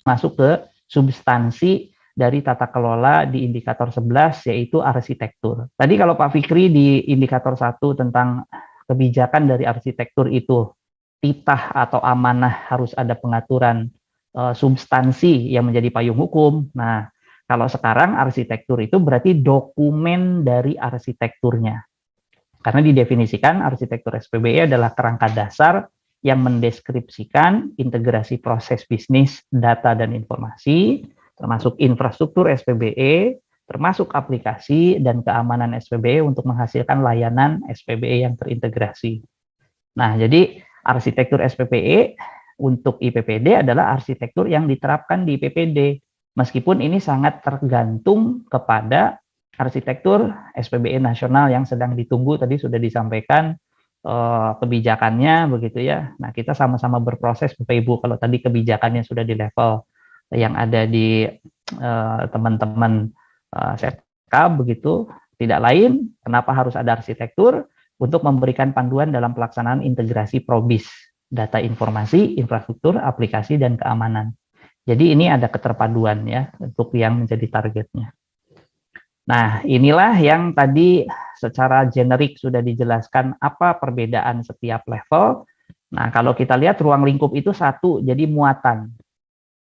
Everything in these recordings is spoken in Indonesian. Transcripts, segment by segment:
masuk ke substansi dari tata kelola di indikator 11, yaitu arsitektur. Tadi kalau Pak Fikri di indikator 1 tentang kebijakan dari arsitektur itu, titah atau amanah harus ada pengaturan substansi yang menjadi payung hukum. Nah, kalau sekarang arsitektur itu berarti dokumen dari arsitekturnya. Karena didefinisikan arsitektur SPBE adalah kerangka dasar yang mendeskripsikan integrasi proses bisnis, data, dan informasi, termasuk infrastruktur SPBE, termasuk aplikasi dan keamanan SPBE untuk menghasilkan layanan SPBE yang terintegrasi. Nah, jadi arsitektur SPBE untuk IPPD adalah arsitektur yang diterapkan di IPPD, meskipun ini sangat tergantung kepada arsitektur SPBE nasional yang sedang ditunggu. Tadi sudah disampaikan kebijakannya begitu ya. Nah, kita sama-sama berproses Bapak Ibu. Kalau tadi kebijakannya sudah di level yang ada di teman-teman Setka begitu, tidak lain kenapa harus ada arsitektur untuk memberikan panduan dalam pelaksanaan integrasi probis, data informasi, infrastruktur, aplikasi, dan keamanan. Jadi ini ada keterpaduan ya untuk yang menjadi targetnya. Nah, inilah yang tadi secara generik sudah dijelaskan apa perbedaan setiap level. Nah, kalau kita lihat ruang lingkup itu satu, jadi muatan.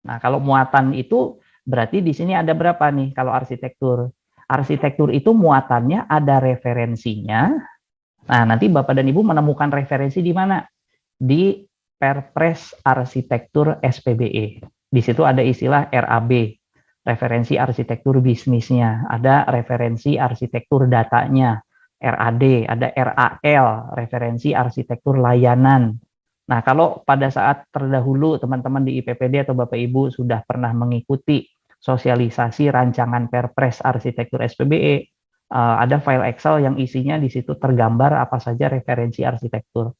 Nah, kalau muatan itu berarti di sini ada berapa nih kalau arsitektur? Arsitektur itu muatannya ada referensinya. Nah, nanti Bapak dan Ibu menemukan referensi di mana? Di Perpres Arsitektur SPBE. Di situ ada istilah RAB, referensi arsitektur bisnisnya, ada referensi arsitektur datanya, RAD, ada RAL, referensi arsitektur layanan. Nah, kalau pada saat terdahulu teman-teman di IPPD atau Bapak Ibu sudah pernah mengikuti sosialisasi rancangan Perpres Arsitektur SPBE, ada file Excel yang isinya di situ tergambar apa saja referensi arsitektur.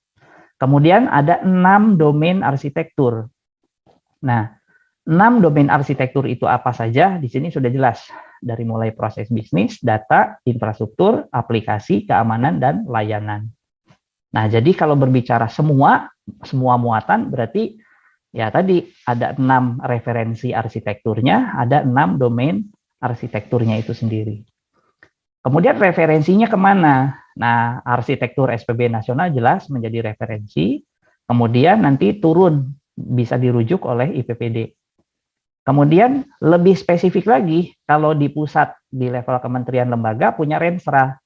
Kemudian ada 6 domain arsitektur. Nah, 6 domain arsitektur itu apa saja? Di sini sudah jelas. Dari mulai proses bisnis, data, infrastruktur, aplikasi, keamanan, dan layanan. Nah, jadi kalau berbicara semua muatan berarti ya tadi ada 6 referensi arsitekturnya, ada 6 domain arsitekturnya itu sendiri. Kemudian referensinya kemana? Nah, arsitektur SPB nasional jelas menjadi referensi, kemudian nanti turun bisa dirujuk oleh IPPD. Kemudian lebih spesifik lagi, kalau di pusat di level kementerian lembaga punya Renstra,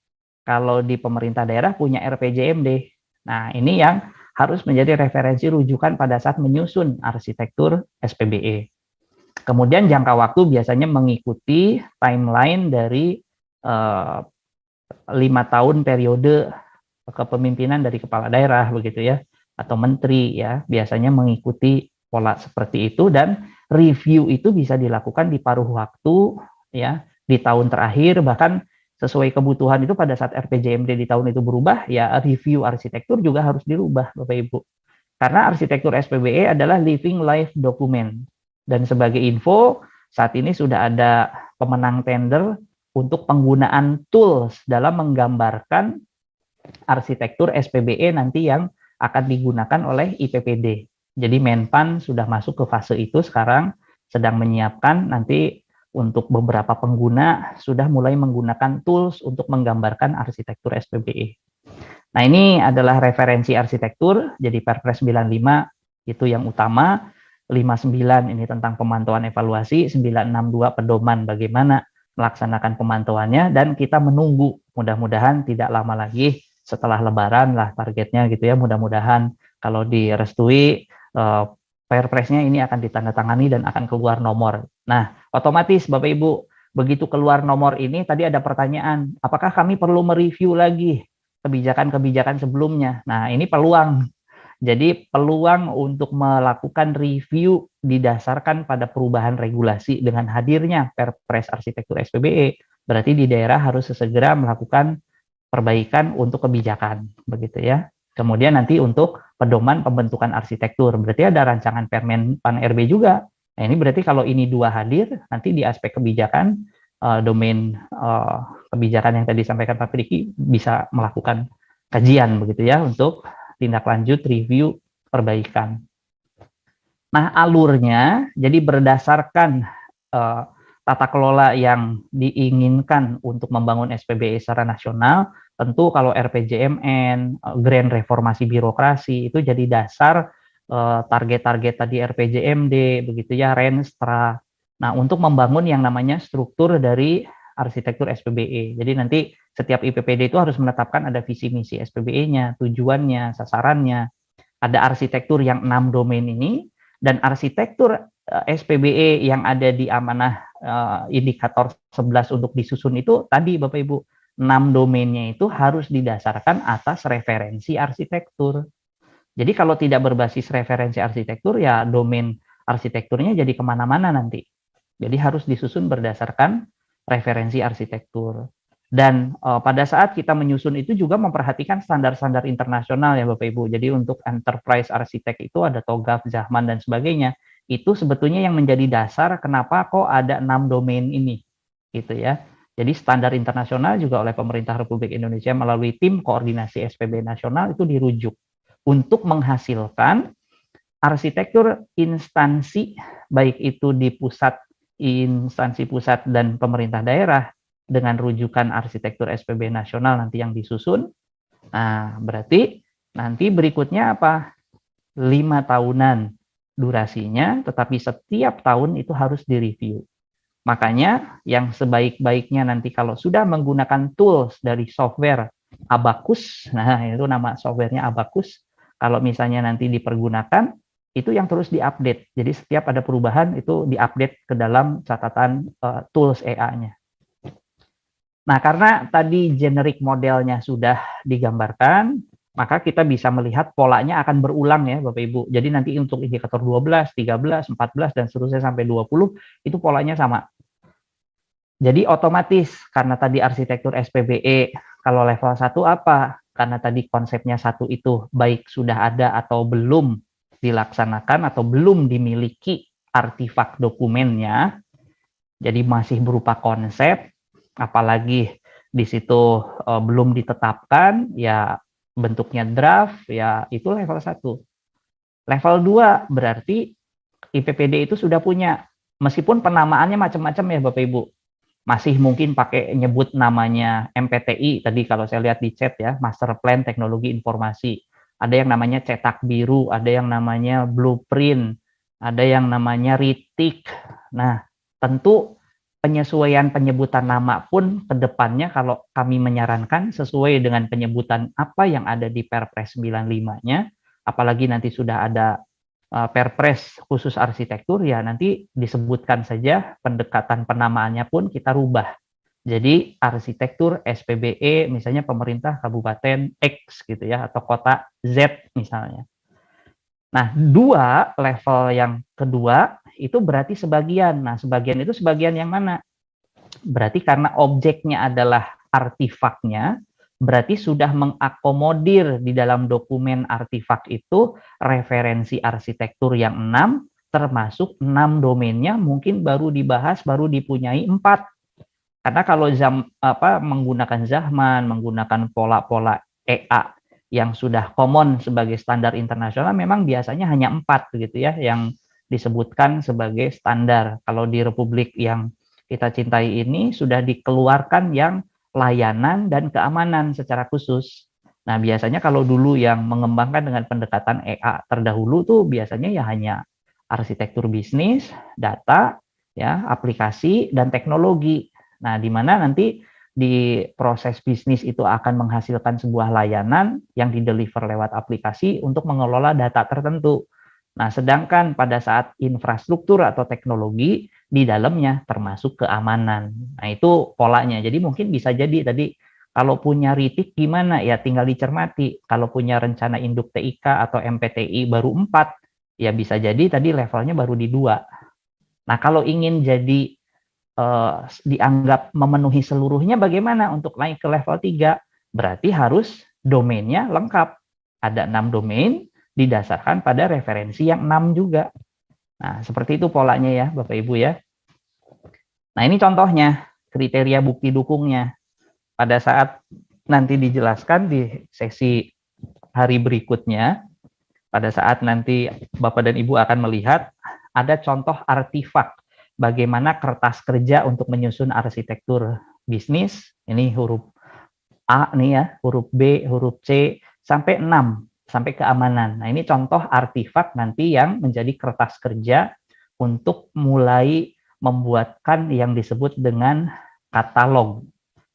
kalau di pemerintah daerah punya RPJMD. Nah, ini yang harus menjadi referensi rujukan pada saat menyusun arsitektur SPBE. Kemudian jangka waktu biasanya mengikuti timeline dari 5 tahun periode kepemimpinan dari kepala daerah begitu ya, atau menteri ya, biasanya mengikuti pola seperti itu, dan review itu bisa dilakukan di paruh waktu ya, di tahun terakhir, bahkan sesuai kebutuhan itu pada saat RPJMD di tahun itu berubah ya, review arsitektur juga harus dirubah Bapak Ibu. Karena arsitektur SPBE adalah living life document. Dan sebagai info, saat ini sudah ada pemenang tender untuk penggunaan tools dalam menggambarkan arsitektur SPBE nanti yang akan digunakan oleh IPPD. Jadi Menpan sudah masuk ke fase itu sekarang, sedang menyiapkan nanti untuk beberapa pengguna sudah mulai menggunakan tools untuk menggambarkan arsitektur SPBE. Nah, ini adalah referensi arsitektur, jadi Perpres 95 itu yang utama, 59 ini tentang pemantauan evaluasi, 962 pedoman bagaimana melaksanakan pemantauannya, dan kita menunggu, mudah-mudahan tidak lama lagi setelah Lebaran lah targetnya gitu ya, mudah-mudahan kalau direstui Perpresnya ini akan ditandatangani dan akan keluar nomor. Nah, otomatis Bapak Ibu, begitu keluar nomor ini, tadi ada pertanyaan, apakah kami perlu mereview lagi kebijakan-kebijakan sebelumnya? Nah, ini peluang. Jadi peluang untuk melakukan review didasarkan pada perubahan regulasi dengan hadirnya Perpres Arsitektur SPBE, berarti di daerah harus sesegera melakukan perbaikan untuk kebijakan, begitu ya. Kemudian nanti untuk pedoman pembentukan arsitektur, berarti ada rancangan Permen Pan RB juga. Nah, ini berarti kalau ini dua hadir, nanti di aspek kebijakan, domain kebijakan yang tadi disampaikan Pak Friki bisa melakukan kajian begitu ya untuk tindak lanjut review perbaikan. Nah, alurnya jadi berdasarkan tata kelola yang diinginkan untuk membangun SPBE secara nasional, tentu kalau RPJMN, Grand Reformasi Birokrasi itu jadi dasar target-target tadi RPJMD, begitu ya, Renstra. Nah, untuk membangun yang namanya struktur dari arsitektur SPBE. Jadi nanti setiap IPPD itu harus menetapkan ada visi misi SPBE-nya, tujuannya, sasarannya. Ada arsitektur yang 6 domain ini, dan arsitektur SPBE yang ada di amanah indikator 11 untuk disusun itu tadi Bapak Ibu, 6 domainnya itu harus didasarkan atas referensi arsitektur. Jadi kalau tidak berbasis referensi arsitektur, ya domain arsitekturnya jadi kemana-mana nanti. Jadi harus disusun berdasarkan referensi arsitektur. Dan pada saat kita menyusun itu juga memperhatikan standar-standar internasional ya Bapak Ibu. Jadi untuk enterprise arsitek itu ada TOGAF, Zahman, dan sebagainya. Itu sebetulnya yang menjadi dasar kenapa kok ada 6 domain ini. Gitu ya. Jadi standar internasional juga oleh pemerintah Republik Indonesia melalui tim koordinasi SPB nasional itu dirujuk untuk menghasilkan arsitektur instansi, baik itu di pusat, instansi pusat dan pemerintah daerah, dengan rujukan arsitektur SPB nasional nanti yang disusun. Nah, berarti nanti berikutnya apa? 5 tahunan durasinya, tetapi setiap tahun itu harus direview. Makanya yang sebaik-baiknya nanti kalau sudah menggunakan tools dari software Abacus, nah itu nama softwarenya Abacus, kalau misalnya nanti dipergunakan, itu yang terus diupdate. Jadi setiap ada perubahan itu diupdate ke dalam catatan tools EA-nya. Nah, karena tadi generic modelnya sudah digambarkan, maka kita bisa melihat polanya akan berulang ya Bapak Ibu. Jadi nanti untuk indikator 12, 13, 14, dan seterusnya sampai 20, itu polanya sama. Jadi otomatis karena tadi arsitektur SPBE, kalau level 1 apa? Karena tadi konsepnya 1 itu baik sudah ada atau belum dilaksanakan atau belum dimiliki artefak dokumennya, jadi masih berupa konsep, apalagi di situ belum ditetapkan, ya bentuknya draft, ya itu level 1. Level 2 berarti IPPD itu sudah punya, meskipun penamaannya macam-macam ya Bapak Ibu, masih mungkin pakai nyebut namanya MPTI, tadi kalau saya lihat di chat ya, Master Plan Teknologi Informasi. Ada yang namanya cetak biru, ada yang namanya blueprint, ada yang namanya ritik. Nah, tentu penyesuaian penyebutan nama pun ke depannya kalau kami menyarankan sesuai dengan penyebutan apa yang ada di Perpres 95-nya, apalagi nanti sudah ada Perpres khusus arsitektur, ya nanti disebutkan saja pendekatan penamaannya pun kita rubah. Jadi arsitektur SPBE misalnya pemerintah kabupaten X gitu ya, atau kota Z misalnya. Nah, 2 level yang kedua itu berarti sebagian. Nah, sebagian itu sebagian yang mana? Berarti karena objeknya adalah artefaknya, berarti sudah mengakomodir di dalam dokumen artefak itu referensi arsitektur yang 6, termasuk 6 domainnya mungkin baru dibahas, baru dipunyai 4. Karena kalau menggunakan Zahman, menggunakan pola-pola EA yang sudah common sebagai standar internasional, memang biasanya hanya 4 gitu ya, yang disebutkan sebagai standar. Kalau di Republik yang kita cintai ini sudah dikeluarkan yang layanan dan keamanan secara khusus. Nah, biasanya kalau dulu yang mengembangkan dengan pendekatan EA terdahulu tuh biasanya ya hanya arsitektur bisnis, data, ya, aplikasi, dan teknologi. Nah, di mana nanti di proses bisnis itu akan menghasilkan sebuah layanan yang dideliver lewat aplikasi untuk mengelola data tertentu. Nah, sedangkan pada saat infrastruktur atau teknologi, di dalamnya termasuk keamanan. Nah, itu polanya. Jadi mungkin bisa jadi tadi kalau punya ritik gimana ya tinggal dicermati. Kalau punya rencana induk TIK atau MPTI baru 4, ya bisa jadi tadi levelnya baru di 2. Nah, kalau ingin jadi dianggap memenuhi seluruhnya bagaimana untuk naik ke level 3? Berarti harus domainnya lengkap. Ada 6 domain, didasarkan pada referensi yang 6 juga. Nah, seperti itu polanya ya, Bapak Ibu ya. Nah, ini contohnya, kriteria bukti dukungnya. Pada saat nanti dijelaskan di sesi hari berikutnya, pada saat nanti Bapak dan Ibu akan melihat ada contoh artefak bagaimana kertas kerja untuk menyusun arsitektur bisnis. Ini huruf A nih ya, huruf B, huruf C, sampai 6, sampai keamanan. Nah, ini contoh artefak nanti yang menjadi kertas kerja untuk mulai membuatkan yang disebut dengan katalog.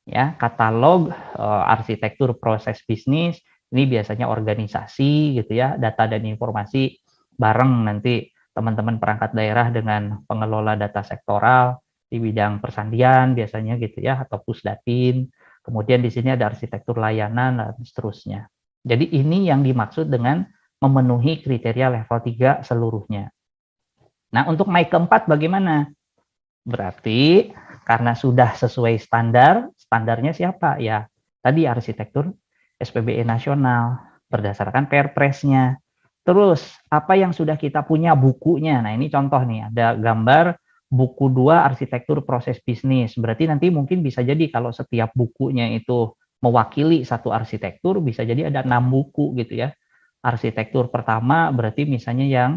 Ya, katalog arsitektur proses bisnis, ini biasanya organisasi gitu ya, data dan informasi bareng nanti teman-teman perangkat daerah dengan pengelola data sektoral di bidang persandian biasanya gitu ya, atau pusdatin. Kemudian di sini ada arsitektur layanan dan seterusnya. Jadi ini yang dimaksud dengan memenuhi kriteria level 3 seluruhnya. Nah, untuk naik keempat bagaimana? Berarti karena sudah sesuai standar, standarnya siapa? Ya, tadi arsitektur SPBE nasional berdasarkan Perpresnya. Terus, apa yang sudah kita punya bukunya? Nah, ini contoh nih, ada gambar buku 2 arsitektur proses bisnis. Berarti nanti mungkin bisa jadi kalau setiap bukunya itu mewakili satu arsitektur, bisa jadi ada 6 buku gitu ya. Arsitektur pertama berarti misalnya yang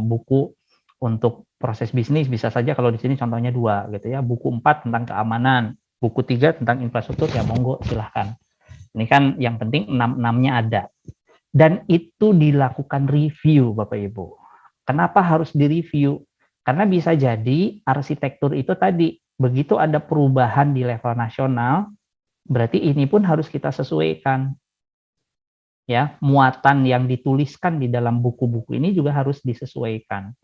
buku untuk proses bisnis bisa saja kalau di sini contohnya 2 gitu ya. Buku 4 tentang keamanan, buku 3 tentang infrastruktur, ya monggo silahkan. Ini kan yang penting 6-6-nya ada. Dan itu dilakukan review Bapak Ibu. Kenapa harus direview? Karena bisa jadi arsitektur itu tadi begitu ada perubahan di level nasional, berarti ini pun harus kita sesuaikan. Ya, muatan yang dituliskan di dalam buku-buku ini juga harus disesuaikan.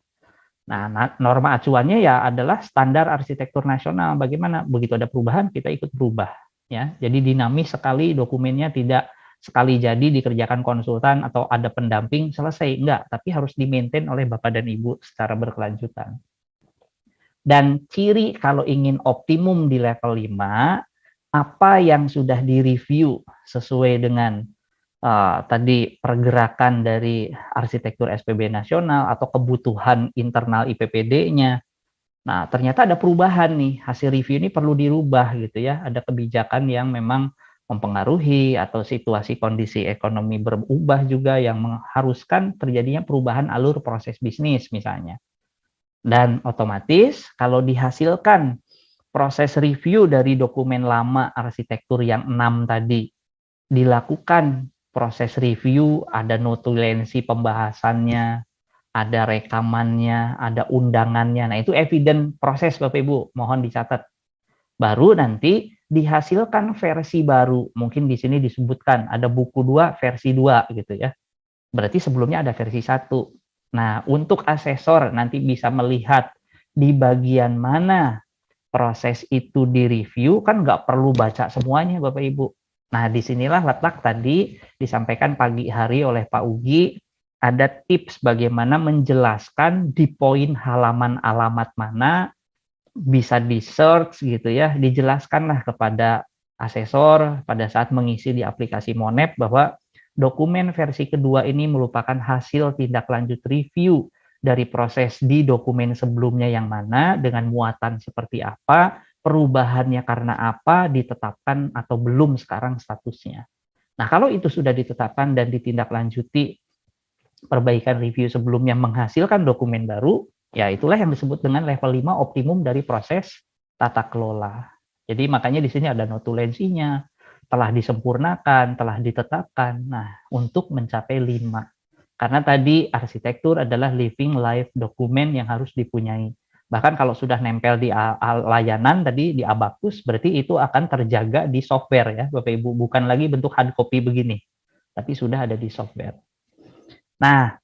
Nah, norma acuannya ya adalah standar arsitektur nasional. Bagaimana? Begitu ada perubahan, kita ikut berubah. Ya, jadi dinamis sekali, dokumennya tidak sekali jadi dikerjakan konsultan atau ada pendamping selesai. Enggak, tapi harus di-maintain oleh Bapak dan Ibu secara berkelanjutan. Dan ciri kalau ingin optimum di level 5, apa yang sudah direview sesuai dengan tadi pergerakan dari arsitektur SPB nasional atau kebutuhan internal IPPD-nya. Nah, ternyata ada perubahan nih, hasil review ini perlu dirubah gitu ya, ada kebijakan yang memang mempengaruhi atau situasi kondisi ekonomi berubah juga yang mengharuskan terjadinya perubahan alur proses bisnis misalnya. Dan otomatis kalau dihasilkan proses review dari dokumen lama arsitektur yang 6 tadi dilakukan proses review, ada notulensi pembahasannya, ada rekamannya, ada undangannya. Nah, itu evident proses Bapak Ibu, mohon dicatat. Baru nanti dihasilkan versi baru. Mungkin di sini disebutkan ada buku 2 versi 2 gitu ya. Berarti sebelumnya ada versi 1. Nah, untuk asesor nanti bisa melihat di bagian mana proses itu direview, kan nggak perlu baca semuanya Bapak Ibu. Nah, disinilah letak tadi disampaikan pagi hari oleh Pak Ugi, ada tips bagaimana menjelaskan di poin halaman alamat mana, bisa di-search gitu ya, dijelaskanlah kepada asesor pada saat mengisi di aplikasi Monep bahwa dokumen versi kedua ini merupakan hasil tindak lanjut review dari proses di dokumen sebelumnya yang mana, dengan muatan seperti apa, perubahannya karena apa, ditetapkan atau belum sekarang statusnya. Nah, kalau itu sudah ditetapkan dan ditindaklanjuti perbaikan review sebelumnya menghasilkan dokumen baru, ya itulah yang disebut dengan level 5 optimum dari proses tata kelola. Jadi makanya di sini ada notulensinya, telah disempurnakan, telah ditetapkan. Nah, untuk mencapai 5. Karena tadi arsitektur adalah living life document yang harus dipunyai. Bahkan kalau sudah nempel di layanan tadi di Abacus, berarti itu akan terjaga di software ya Bapak Ibu, bukan lagi bentuk hard copy begini, tapi sudah ada di software. Nah,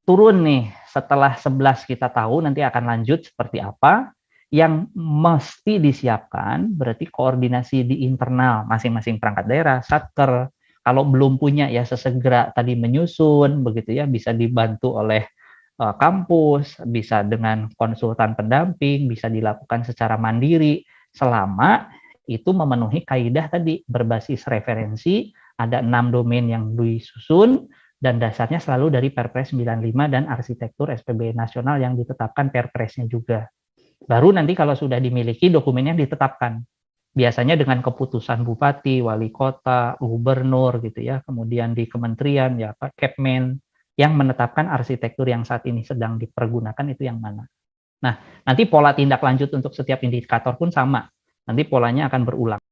turun nih setelah 11 kita tahu nanti akan lanjut seperti apa. Yang mesti disiapkan berarti koordinasi di internal masing-masing perangkat daerah, satker. Kalau belum punya ya sesegera tadi menyusun begitu ya, bisa dibantu oleh kampus, bisa dengan konsultan pendamping, bisa dilakukan secara mandiri selama itu memenuhi kaidah tadi berbasis referensi, ada 6 domain yang disusun dan dasarnya selalu dari Perpres 95 dan arsitektur SPB nasional yang ditetapkan Perpresnya juga. Baru nanti kalau sudah dimiliki dokumennya ditetapkan. Biasanya dengan keputusan bupati, wali kota, gubernur gitu ya, kemudian di kementerian ya Pak Kepmen, yang menetapkan arsitektur yang saat ini sedang dipergunakan itu yang mana. Nah, nanti pola tindak lanjut untuk setiap indikator pun sama. Nanti polanya akan berulang.